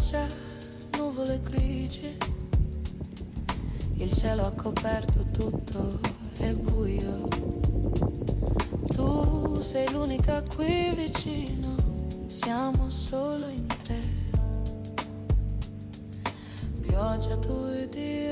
pioggia, nuvole grigie, il cielo ha coperto tutto, è buio. Tu sei l'unica qui vicino, siamo solo in tre. Pioggia, tu ed io.